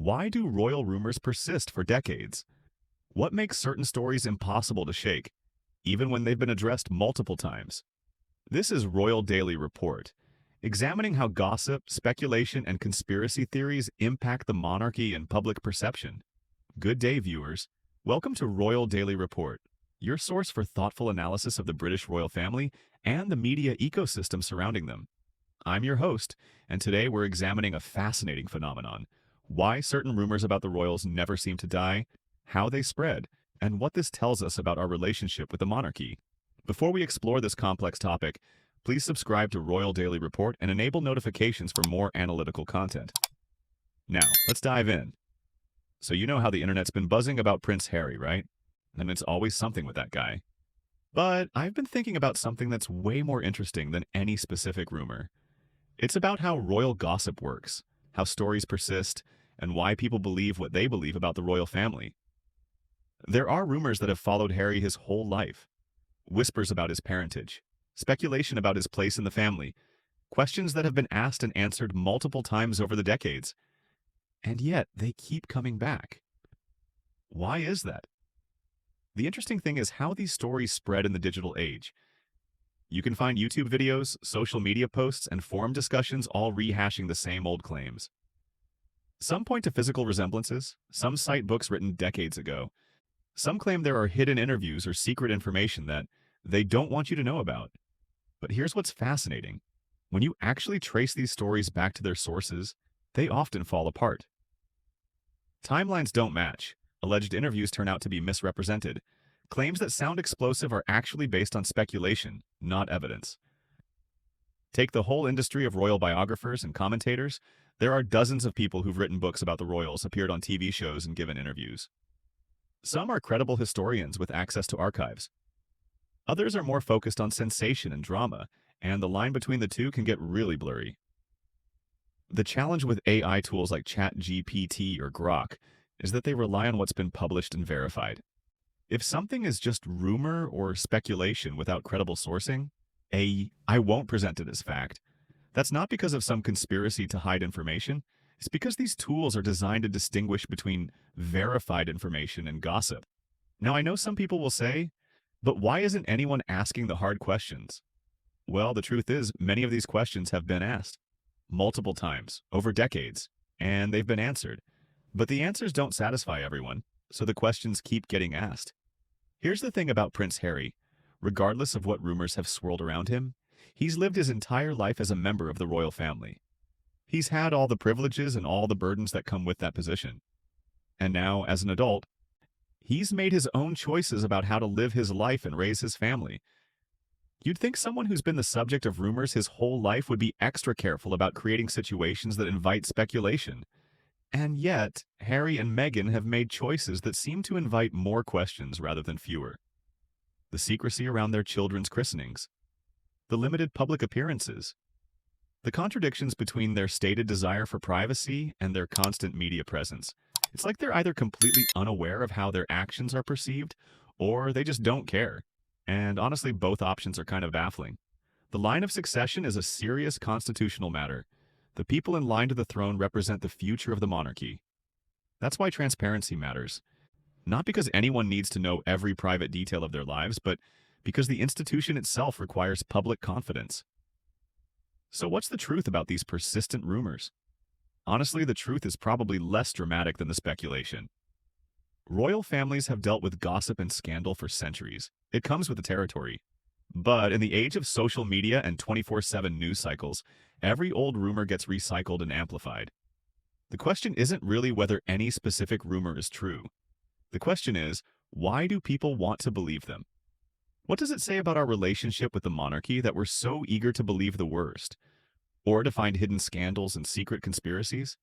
Why do royal rumors persist for decades? What makes certain stories impossible to shake, even when they've been addressed multiple times? This is Royal Daily Report, examining how gossip, speculation, and conspiracy theories impact the monarchy and public perception. Good day, viewers. Welcome to Royal Daily Report, your source for thoughtful analysis of the British royal family and the media ecosystem surrounding them. I'm your host, and today we're examining a fascinating phenomenon: why certain rumors about the royals never seem to die, how they spread, and what this tells us about our relationship with the monarchy. Before we explore this complex topic, please subscribe to Royal Daily Report and enable notifications for more analytical content. Now, let's dive in. So you know how the internet's been buzzing about Prince Harry, right? And it's always something with that guy. But I've been thinking about something that's way more interesting than any specific rumor. It's about how royal gossip works, how stories persist, and why people believe what they believe about the royal family. There are rumors that have followed Harry his whole life. Whispers about his parentage, speculation about his place in the family, questions that have been asked and answered multiple times over the decades. And yet, they keep coming back. Why is that? The interesting thing is how these stories spread in the digital age. You can find YouTube videos, social media posts, and forum discussions all rehashing the same old claims. Some point to physical resemblances, some cite books written decades ago. Some claim there are hidden interviews or secret information that they don't want you to know about. But here's what's fascinating. When you actually trace these stories back to their sources, they often fall apart. Timelines don't match. Alleged interviews turn out to be misrepresented. Claims that sound explosive are actually based on speculation, not evidence. Take the whole industry of royal biographers and commentators. There are dozens of people who've written books about the royals, appeared on TV shows, and given interviews. Some are credible historians with access to archives. Others are more focused on sensation and drama, and the line between the two can get really blurry. The challenge with AI tools like ChatGPT or Grok is that they rely on what's been published and verified. If something is just rumor or speculation without credible sourcing, I won't present it as fact. That's not because of some conspiracy to hide information. It's because these tools are designed to distinguish between verified information and gossip. Now, I know some people will say, but why isn't anyone asking the hard questions? Well, the truth is, many of these questions have been asked multiple times, over decades, and they've been answered. But the answers don't satisfy everyone, so the questions keep getting asked. Here's the thing about Prince Harry. Regardless of what rumors have swirled around him, he's lived his entire life as a member of the royal family. He's had all the privileges and all the burdens that come with that position. And now, as an adult, he's made his own choices about how to live his life and raise his family. You'd think someone who's been the subject of rumors his whole life would be extra careful about creating situations that invite speculation. And yet, Harry and Meghan have made choices that seem to invite more questions rather than fewer. The secrecy around their children's christenings, the limited public appearances, the contradictions between their stated desire for privacy and their constant media presence. It's like they're either completely unaware of how their actions are perceived, or they just don't care. And honestly, both options are kind of baffling. The line of succession is a serious constitutional matter. The people in line to the throne represent the future of the monarchy. That's why transparency matters. Not because anyone needs to know every private detail of their lives, but because the institution itself requires public confidence. So what's the truth about these persistent rumors? Honestly, the truth is probably less dramatic than the speculation. Royal families have dealt with gossip and scandal for centuries. It comes with the territory. But in the age of social media and 24/7 news cycles, every old rumor gets recycled and amplified. The question isn't really whether any specific rumor is true. The question is, why do people want to believe them? What does it say about our relationship with the monarchy that we're so eager to believe the worst, or to find hidden scandals and secret conspiracies?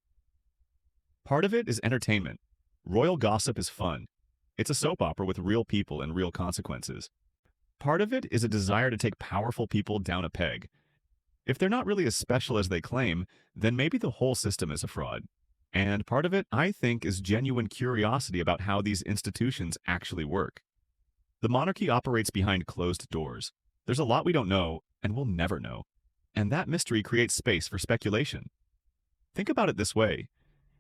Part of it is entertainment. Royal gossip is fun. It's a soap opera with real people and real consequences. Part of it is a desire to take powerful people down a peg. If they're not really as special as they claim, then maybe the whole system is a fraud. And part of it, I think, is genuine curiosity about how these institutions actually work. The monarchy operates behind closed doors. There's a lot we don't know, and we'll never know. And that mystery creates space for speculation. Think about it this way.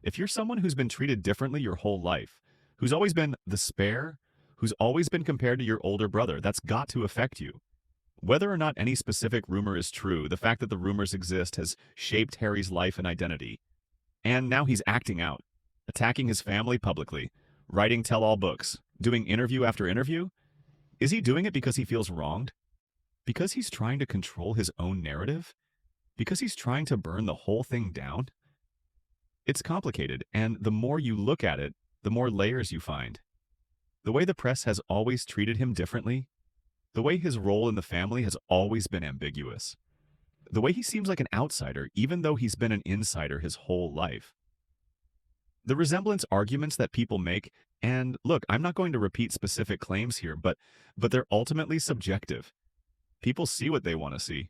If you're someone who's been treated differently your whole life, who's always been the spare, who's always been compared to your older brother, that's got to affect you. Whether or not any specific rumor is true, the fact that the rumors exist has shaped Harry's life and identity. And now he's acting out, attacking his family publicly, writing tell-all books, doing interview after interview. Is he doing it because he feels wronged? Because he's trying to control his own narrative? Because he's trying to burn the whole thing down? It's complicated, and the more you look at it, the more layers you find. The way the press has always treated him differently, the way his role in the family has always been ambiguous, the way he seems like an outsider even though he's been an insider his whole life. The resemblance arguments that people make, and look, I'm not going to repeat specific claims here, but they're ultimately subjective. People see what they want to see.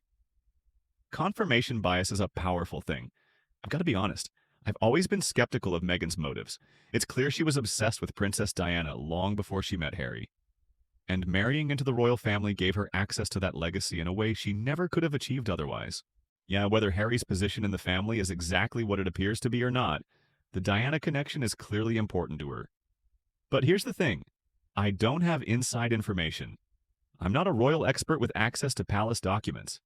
Confirmation bias is a powerful thing. I've got to be honest. I've always been skeptical of Meghan's motives. It's clear she was obsessed with Princess Diana long before she met Harry. And marrying into the royal family gave her access to that legacy in a way she never could have achieved otherwise. Yeah, whether Harry's position in the family is exactly what it appears to be or not, the Diana connection is clearly important to her. But here's the thing. I don't have inside information. I'm not a royal expert with access to palace documents.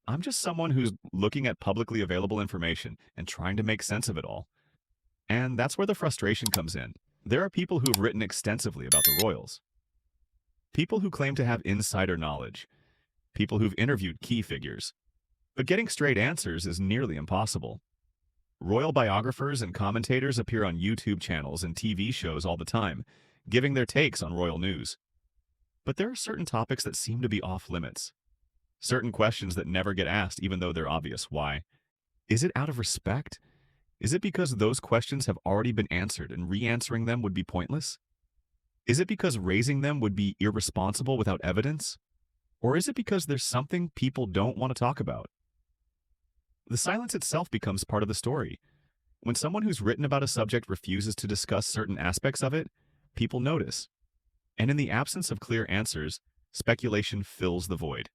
I'm just someone who's looking at publicly available information and trying to make sense of it all. And that's where the frustration comes in. There are people who have written extensively about the royals. People who claim to have insider knowledge. People who've interviewed key figures. But getting straight answers is nearly impossible. Royal biographers and commentators appear on YouTube channels and TV shows all the time, giving their takes on royal news. But there are certain topics that seem to be off limits. Certain questions that never get asked even though they're obvious. Why? Is it out of respect? Is it because those questions have already been answered and re-answering them would be pointless? Is it because raising them would be irresponsible without evidence? Or is it because there's something people don't want to talk about? The silence itself becomes part of the story. When someone who's written about a subject refuses to discuss certain aspects of it, people notice. And in the absence of clear answers, speculation fills the void.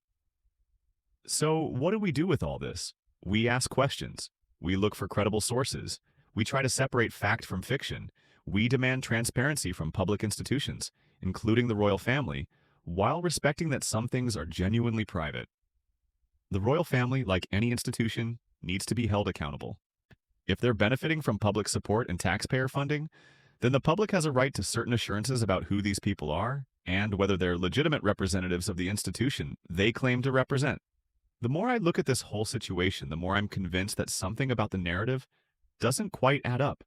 So what do we do with all this? We ask questions. We look for credible sources. We try to separate fact from fiction. We demand transparency from public institutions, including the royal family, while respecting that some things are genuinely private. The royal family, like any institution, needs to be held accountable. If they're benefiting from public support and taxpayer funding, then the public has a right to certain assurances about who these people are and whether they're legitimate representatives of the institution they claim to represent. The more I look at this whole situation, the more I'm convinced that something about the narrative doesn't quite add up.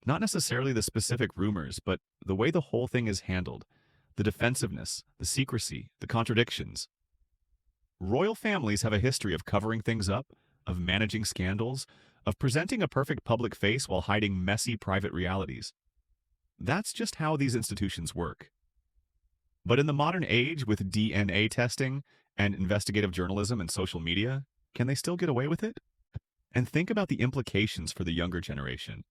Not necessarily the specific rumors, but the way the whole thing is handled, the defensiveness, the secrecy, the contradictions. Royal families have a history of covering things up, of managing scandals, of presenting a perfect public face while hiding messy private realities. That's just how these institutions work. But in the modern age, with DNA testing and investigative journalism and social media, can they still get away with it? And think about the implications for the younger generation.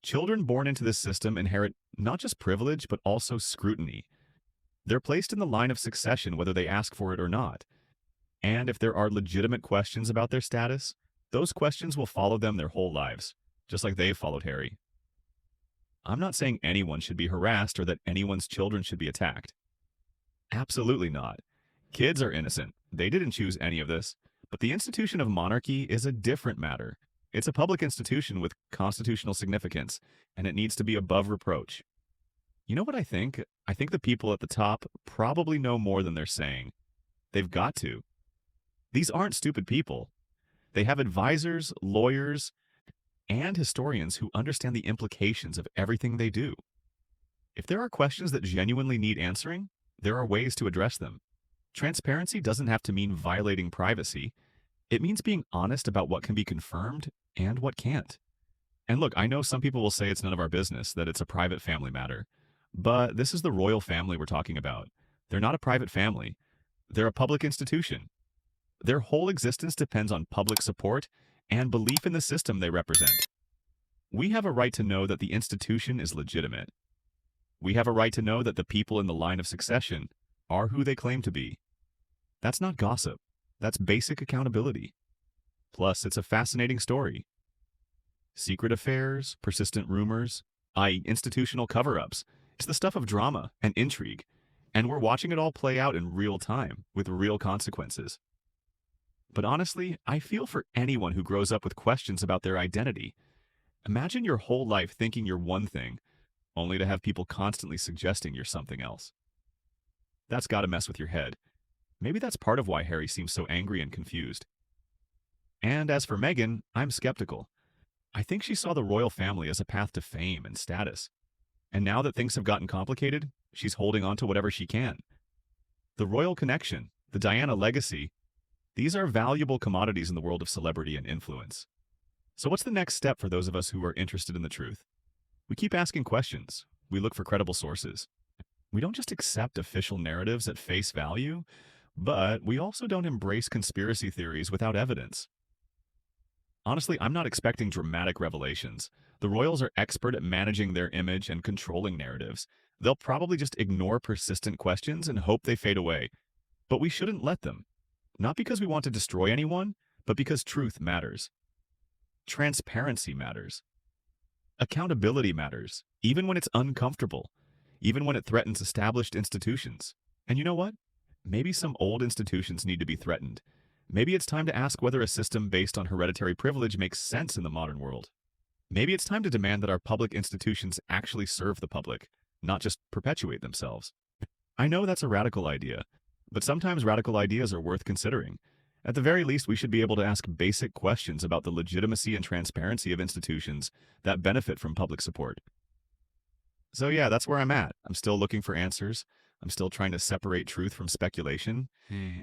Children born into this system inherit not just privilege, but also scrutiny. They're placed in the line of succession whether they ask for it or not. And if there are legitimate questions about their status, those questions will follow them their whole lives, just like they've followed Harry. I'm not saying anyone should be harassed or that anyone's children should be attacked. Absolutely not. Kids are innocent. They didn't choose any of this. But the institution of monarchy is a different matter. It's a public institution with constitutional significance, and it needs to be above reproach. You know what I think? I think the people at the top probably know more than they're saying. They've got to. These aren't stupid people. They have advisors, lawyers, and historians who understand the implications of everything they do. If there are questions that genuinely need answering, there are ways to address them. Transparency doesn't have to mean violating privacy. It means being honest about what can be confirmed and what can't. And look, I know some people will say it's none of our business, that it's a private family matter. But this is the royal family we're talking about. They're not a private family. They're a public institution. Their whole existence depends on public support and belief in the system they represent. We have a right to know that the institution is legitimate. We have a right to know that the people in the line of succession are who they claim to be. That's not gossip. That's basic accountability. Plus, it's a fascinating story. Secret affairs, persistent rumors, i.e. institutional cover-ups. It's the stuff of drama and intrigue, and we're watching it all play out in real time with real consequences. But honestly, I feel for anyone who grows up with questions about their identity. Imagine your whole life thinking you're one thing, only to have people constantly suggesting you're something else. That's gotta mess with your head. Maybe that's part of why Harry seems so angry and confused. And as for Meghan, I'm skeptical. I think she saw the royal family as a path to fame and status. And now that things have gotten complicated, she's holding on to whatever she can. The royal connection, the Diana legacy, these are valuable commodities in the world of celebrity and influence. So what's the next step for those of us who are interested in the truth? We keep asking questions. We look for credible sources. We don't just accept official narratives at face value, but we also don't embrace conspiracy theories without evidence. Honestly, I'm not expecting dramatic revelations. The royals are expert at managing their image and controlling narratives. They'll probably just ignore persistent questions and hope they fade away. But we shouldn't let them. Not because we want to destroy anyone, but because truth matters. Transparency matters. Accountability matters, even when it's uncomfortable, even when it threatens established institutions. And you know what? Maybe some old institutions need to be threatened. Maybe it's time to ask whether a system based on hereditary privilege makes sense in the modern world. Maybe it's time to demand that our public institutions actually serve the public, not just perpetuate themselves. I know that's a radical idea, but sometimes radical ideas are worth considering. At the very least, we should be able to ask basic questions about the legitimacy and transparency of institutions that benefit from public support. So yeah, that's where I'm at. I'm still looking for answers. I'm still trying to separate truth from speculation.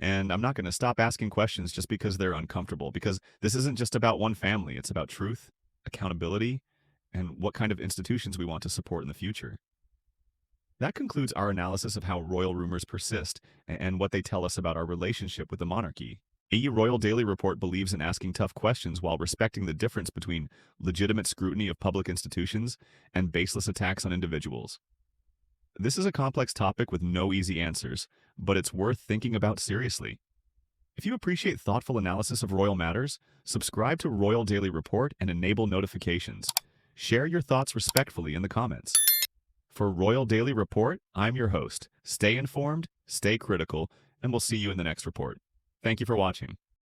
And I'm not going to stop asking questions just because they're uncomfortable, because this isn't just about one family. It's about truth, accountability, and what kind of institutions we want to support in the future. That concludes our analysis of how royal rumors persist and what they tell us about our relationship with the monarchy. A Royal Daily Report believes in asking tough questions while respecting the difference between legitimate scrutiny of public institutions and baseless attacks on individuals. This is a complex topic with no easy answers, but it's worth thinking about seriously. If you appreciate thoughtful analysis of royal matters, subscribe to Royal Daily Report and enable notifications. Share your thoughts respectfully in the comments. For Royal Daily Report, I'm your host. Stay informed, stay critical, and we'll see you in the next report. Thank you for watching.